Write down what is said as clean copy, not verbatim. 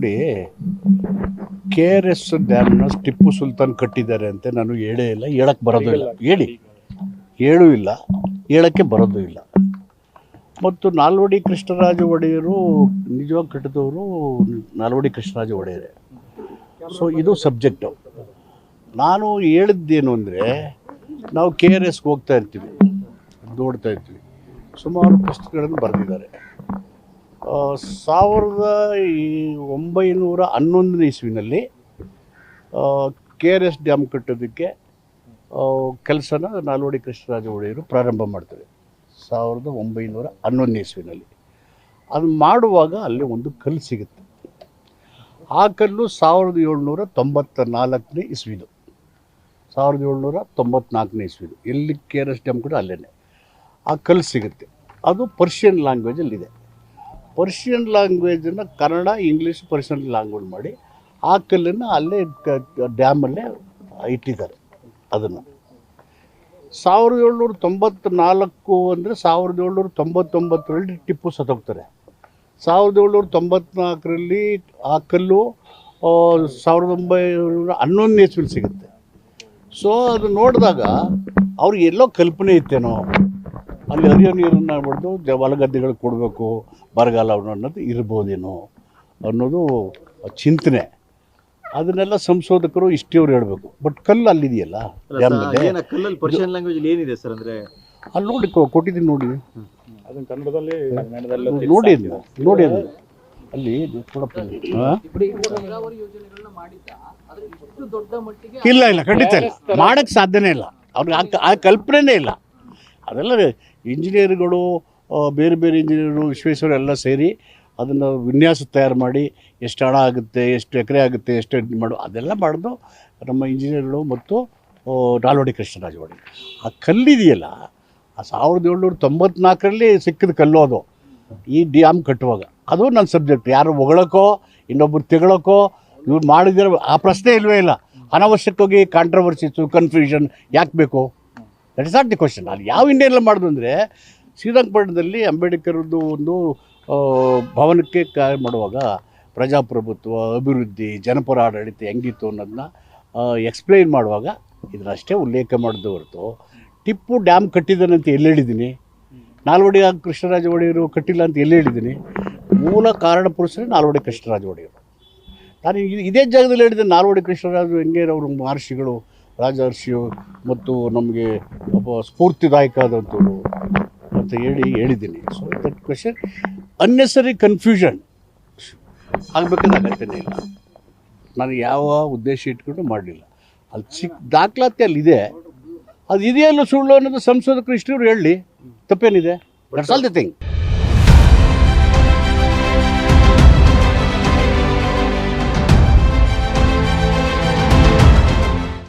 ನೋಡಿ, KRS ಡ್ಯಾಮ್ನ ಟಿಪ್ಪು ಸುಲ್ತಾನ್ ಕಟ್ಟಿದ್ದಾರೆ ಅಂತ ನಾನು ಹೇಳೇ ಇಲ್ಲ, ಹೇಳಕ್ಕೆ ಬರೋದು ಇಲ್ಲ, ಹೇಳೂ ಇಲ್ಲ, ಹೇಳಕ್ಕೆ ಬರೋದು ಇಲ್ಲ. ಮತ್ತು ನಾಲ್ವಡಿ ಕೃಷ್ಣರಾಜ ಒಡೆಯರು ನಿಜವಾಗಿ ಕಟ್ಟಿದವರು ನಾಲ್ವಡಿ ಕೃಷ್ಣರಾಜ ಒಡೆಯರೇ. ಸೊ ಇದು ಸಬ್ಜೆಕ್ಟು. ನಾನು ಹೇಳಿದ್ದೇನು ಅಂದರೆ, ನಾವು KRSಗೆ ಹೋಗ್ತಾ ಇರ್ತೀವಿ, ನೋಡ್ತಾ ಇರ್ತೀವಿ, ಸುಮಾರು ಪುಸ್ತಕಗಳನ್ನು ಬರೆದಿದ್ದಾರೆ. 1911 ಇಸ್ವಿನಲ್ಲಿ KRS ಡ್ಯಾಮ್ ಕಟ್ಟೋದಕ್ಕೆ ಕೆಲಸನ ನಾಲ್ವಡಿ ಕೃಷ್ಣರಾಜ ಒಡೆಯರು ಪ್ರಾರಂಭ ಮಾಡ್ತಾರೆ 1911 ಇಸ್ವಿನಲ್ಲಿ. ಅದು ಮಾಡುವಾಗ ಅಲ್ಲಿ ಒಂದು ಕಲ್ಲು ಸಿಗುತ್ತೆ. ಆ ಕಲ್ಲು 1794 ಇಸ್ವಿದು, 1794 ಇಸ್ವಿದು. ಎಲ್ಲಿ KRS ಡ್ಯಾಮ್ ಕೂಡ ಅಲ್ಲೇ ಆ ಕಲ್ಲು ಸಿಗುತ್ತೆ. ಅದು ಪರ್ಷಿಯನ್ ಲ್ಯಾಂಗ್ವೇಜಲ್ಲಿದೆ. ಪರ್ಷಿಯನ್ ಲ್ಯಾಂಗ್ವೇಜನ್ನು ಕನ್ನಡ, ಇಂಗ್ಲೀಷ್, ಪರ್ಷಿಯನ್ ಲ್ಯಾಂಗ್ವೇಜ್ ಮಾಡಿ ಆ ಕಲ್ಲನ್ನು ಅಲ್ಲೇ ಡ್ಯಾಮಲ್ಲೇ ಇಟ್ಟಿದ್ದಾರೆ. ಅದನ್ನು 1794 ಅಂದರೆ 1799ರಲ್ಲಿ ಟಿಪ್ಪು ಸತ್ತೋಗ್ತಾರೆ. 1794ರಲ್ಲಿ ಆ ಕಲ್ಲು 1911 ಇಸ್ವಿಲಿ ಸಿಗುತ್ತೆ. ಸೊ ಅದು ನೋಡಿದಾಗ ಅವ್ರಿಗೆ ಎಲ್ಲೋ ಕಲ್ಪನೆ ಇತ್ತೇನೋ, ಅಲ್ಲಿ ಹರಿಯೋ ನೀರನ್ನು ಬಿಡ್ದು ಹೊಲಗದ್ದೆಗಳಿಗೆ ಕೊಡಬೇಕು, ಬರಗಾಲ ಅನ್ನೋದು ಇರ್ಬೋದೇನೋ ಅನ್ನೋದು ಚಿಂತನೆ. ಅದನ್ನೆಲ್ಲ ಸಂಶೋಧಕರು ಇಷ್ಟಿಯವ್ರು ಹೇಳಬೇಕು. ಬಟ್ ಕಲ್ಲು ಅಲ್ಲಿದೆಯಲ್ಲ ಡ್ಯಾಮ್ನಲ್ಲಿ, ಅಲ್ಲಿ ನೋಡಿ ಕೊಟ್ಟಿದ್ದೀನಿ, ನೋಡಿ ನೋಡಿ ನೋಡಿ ಅದು ಅಲ್ಲಿ ಇಲ್ಲ ಇಲ್ಲ, ಖಂಡಿತ ಇಲ್ಲ, ಮಾಡೋಕ್ಕೆ ಸಾಧ್ಯನೇ ಇಲ್ಲ. ಅವ್ರಿಗೆ ಆ ಕಲ್ಪನೆನೇ ಇಲ್ಲ. ಅದೆಲ್ಲ ಇಂಜಿನಿಯರ್ಗಳು, ಬೇರೆ ಬೇರೆ ಇಂಜಿನಿಯರು, ವಿಶ್ವೇಶ್ವರ ಎಲ್ಲ ಸೇರಿ ಅದನ್ನು ವಿನ್ಯಾಸ ತಯಾರು ಮಾಡಿ ಎಷ್ಟು ಹಣ ಆಗುತ್ತೆ, ಎಷ್ಟು ಎಕರೆ ಆಗುತ್ತೆ, ಎಷ್ಟು ಅದೆಲ್ಲ ಮಾಡೋದು ನಮ್ಮ ಇಂಜಿನಿಯರ್ಗಳು ಮತ್ತು ನಾಲ್ವಡಿ ಕೃಷ್ಣರಾಜ ಒಡೆಯರು. ಆ ಕಲ್ಲಿದೆಯಲ್ಲ, ಆ 1794ರಲ್ಲಿ ಸಿಕ್ಕಿದ ಕಲ್ಲು ಅದು, ಈ ಡ್ಯಾಮ್ ಕಟ್ಟುವಾಗ. ಅದು ನನ್ನ ಸಬ್ಜೆಕ್ಟ್. ಯಾರು ಹೊಗಳೋಕ್ಕೋ ಇನ್ನೊಬ್ಬರು ತೆಗಳೋಕ್ಕೋ ಇವ್ರು ಮಾಡಿದ್ರೆ ಆ ಪ್ರಶ್ನೆ ಇಲ್ಲವೇ ಇಲ್ಲ. ಅನಾವಶ್ಯಕವಾಗಿ ಕಾಂಟ್ರವರ್ಸಿಸು, ಕನ್ಫ್ಯೂಷನ್ ಯಾಕೆ ಬೇಕು? That is not the question. ಅದು ಯಾವ ಇಂಡಿಯೆಲ್ಲ ಮಾಡೋದು ಅಂದರೆ, ಶ್ರೀರಂಗಪಟ್ಟಣದಲ್ಲಿ ಅಂಬೇಡ್ಕರ್ದು ಒಂದು ಭವನಕ್ಕೆ ಕಾರ್ಯ ಮಾಡುವಾಗ ಪ್ರಜಾಪ್ರಭುತ್ವ, ಅಭಿವೃದ್ಧಿ, ಜನಪರ ಆಡಳಿತ ಹೆಂಗಿತ್ತು ಅನ್ನೋದನ್ನ ಎಕ್ಸ್ಪ್ಲೈನ್ ಮಾಡುವಾಗ ಇದನ್ನಷ್ಟೇ ಉಲ್ಲೇಖ ಮಾಡಿದ್ದು ಹೊರತು ಟಿಪ್ಪು ಡ್ಯಾಮ್ ಕಟ್ಟಿದ್ದಾನೆ ಅಂತ ಎಲ್ಲಿ ಹೇಳಿದ್ದೀನಿ? ನಾಲ್ವಡಿ ಕೃಷ್ಣರಾಜ ಒಡೆಯರು ಕಟ್ಟಿಲ್ಲ ಅಂತ ಎಲ್ಲಿ ಹೇಳಿದ್ದೀನಿ? ಮೂಲ ಕಾರಣ ಪುರುಷರೇ ನಾಲ್ವಡಿ ಕೃಷ್ಣರಾಜ ಒಡೆಯರು. ನಾನು ಇದೇ ಜಾಗದಲ್ಲಿ ಹೇಳಿದ್ದೆ, ನಾಲ್ವಡಿ ಕೃಷ್ಣರಾಜ ಹೆಂಗೆ ಅವರು ಮಹರ್ಷಿಗಳು, ರಾಜರ್ಷಿಯು ಮತ್ತು ನಮಗೆ ಸ್ಫೂರ್ತಿದಾಯಕ ಆದಂಥವ್ರು ಅಂತ ಹೇಳಿದ್ದೀನಿ. So that question unnecessary confusion ಆಗಬೇಕಂತ ಅಗತ್ಯನೇ ಇಲ್ಲ. ನಾನು ಯಾವ ಉದ್ದೇಶ ಇಟ್ಕೊಂಡು ಮಾಡಲಿಲ್ಲ. ಅಲ್ಲಿ ದಾಖಲಾತಿ ಅಲ್ಲಿದೆ. ಅದು ಇದೆಯಲ್ಲ ಸುಳ್ಳು ಅನ್ನೋದು ಸಂಶೋಧಕರು ಇಷ್ಟರು ಹೇಳಲಿ, ತಪ್ಪೇನಿದೆ? That's all the thing.